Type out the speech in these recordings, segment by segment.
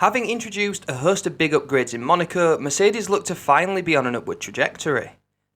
Having introduced a host of big upgrades in Monaco, Mercedes looked to finally be on an upward trajectory.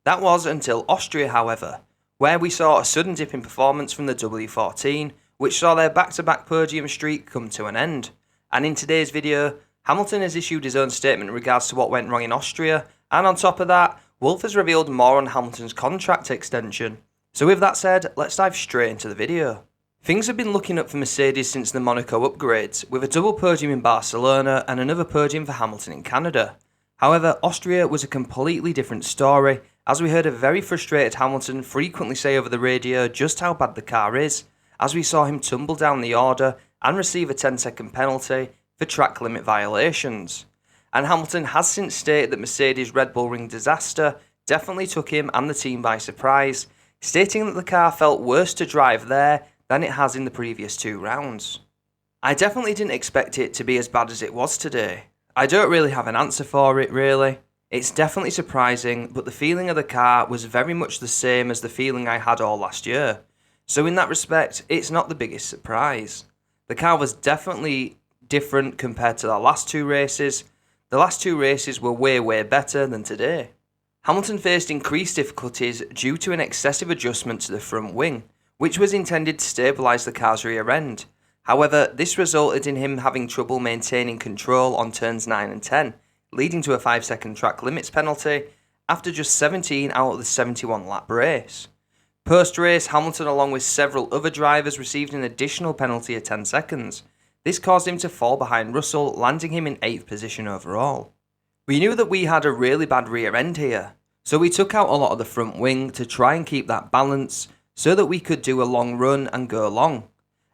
That was until Austria, however, where we saw a sudden dip in performance from the W14, which saw their back-to-back podium streak come to an end. And in today's video, Hamilton has issued his own statement in regards to what went wrong in Austria, and on top of that, Wolff has revealed more on Hamilton's contract extension. So with that said, let's dive straight into the video. Things have been looking up for Mercedes since the Monaco upgrades, with a double podium in Barcelona and another podium for Hamilton in Canada. However, Austria was a completely different story, as we heard a very frustrated Hamilton frequently say over the radio just how bad the car is, as we saw him tumble down the order and receive a 10-second penalty for track limit violations. And Hamilton has since stated that Mercedes' Red Bull Ring disaster definitely took him and the team by surprise, stating that the car felt worse to drive there than it has in the previous 2 rounds. I definitely didn't expect it to be as bad as it was today. I don't really have an answer for it, really. It's definitely surprising, but the feeling of the car was very much the same as the feeling I had all last year. So in that respect, it's not the biggest surprise. The car was definitely different compared to the last 2 races. The last 2 races were way better than today. Hamilton faced increased difficulties due to an excessive adjustment to the front wing, which was intended to stabilise the car's rear end. However, this resulted in him having trouble maintaining control on turns 9 and 10, leading to a 5-second track limits penalty after just 17 out of the 71 lap race. Post-race, Hamilton along with several other drivers received an additional penalty of 10 seconds. This caused him to fall behind Russell, landing him in 8th position overall. We knew that we had a really bad rear end here, so we took out a lot of the front wing to try and keep that balance so that we could do a long run and go long.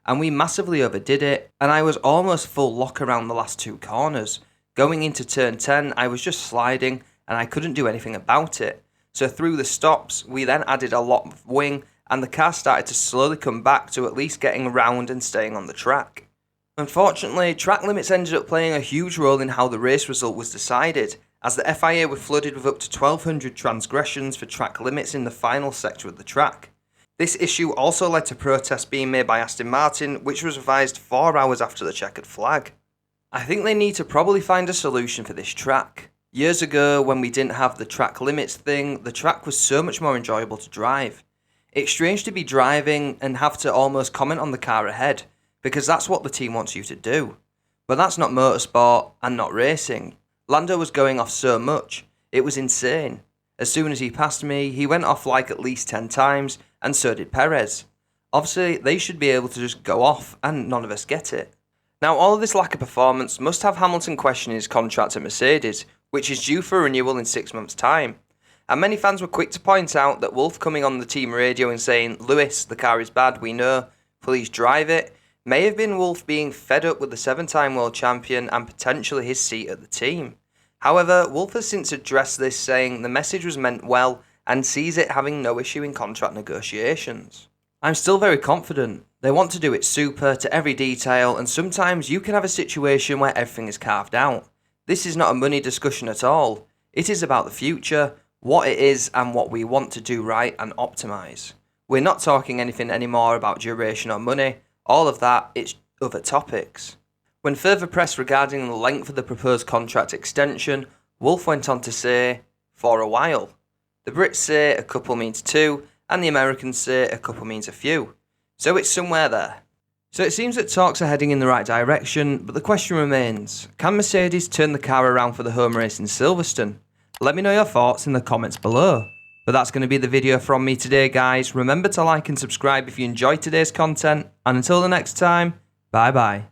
And we massively overdid it, and I was almost full lock around the last 2 corners. Going into turn 10, I was just sliding and I couldn't do anything about it. So through the stops, we then added a lot of wing and the car started to slowly come back to at least getting around and staying on the track. Unfortunately, track limits ended up playing a huge role in how the race result was decided, as the FIA were flooded with up to 1,200 transgressions for track limits in the final sector of the track. This issue also led to protests being made by Aston Martin, which was revised 4 hours after the checkered flag. I think they need to probably find a solution for this track. Years ago, when we didn't have the track limits thing, the track was so much more enjoyable to drive. It's strange to be driving and have to almost comment on the car ahead, because that's what the team wants you to do. But that's not motorsport and not racing. Lando was going off so much, it was insane. As soon as he passed me, he went off like at least 10 times, and so did Perez. Obviously, they should be able to just go off, and none of us get it. Now, all of this lack of performance must have Hamilton questioning his contract at Mercedes, which is due for renewal in 6 months' time. And many fans were quick to point out that Wolff coming on the team radio and saying, "Lewis, the car is bad, we know, please drive it," may have been Wolff being fed up with the 7-time world champion and potentially his seat at the team. However, Wolff has since addressed this, saying the message was meant well and sees it having no issue in contract negotiations. I'm still very confident. They want to do it super to every detail, and sometimes you can have a situation where everything is carved out. This is not a money discussion at all. It is about the future, what it is and what we want to do right and optimise. We're not talking anything anymore about duration or money. All of that, it's other topics. When further pressed regarding the length of the proposed contract extension, Wolff went on to say, "For a while." The Brits say a couple means 2, and the Americans say a couple means a few. So it's somewhere there. So it seems that talks are heading in the right direction, but the question remains, can Mercedes turn the car around for the home race in Silverstone? Let me know your thoughts in the comments below. But that's going to be the video from me today, guys. Remember to like and subscribe if you enjoyed today's content, and until the next time, bye bye.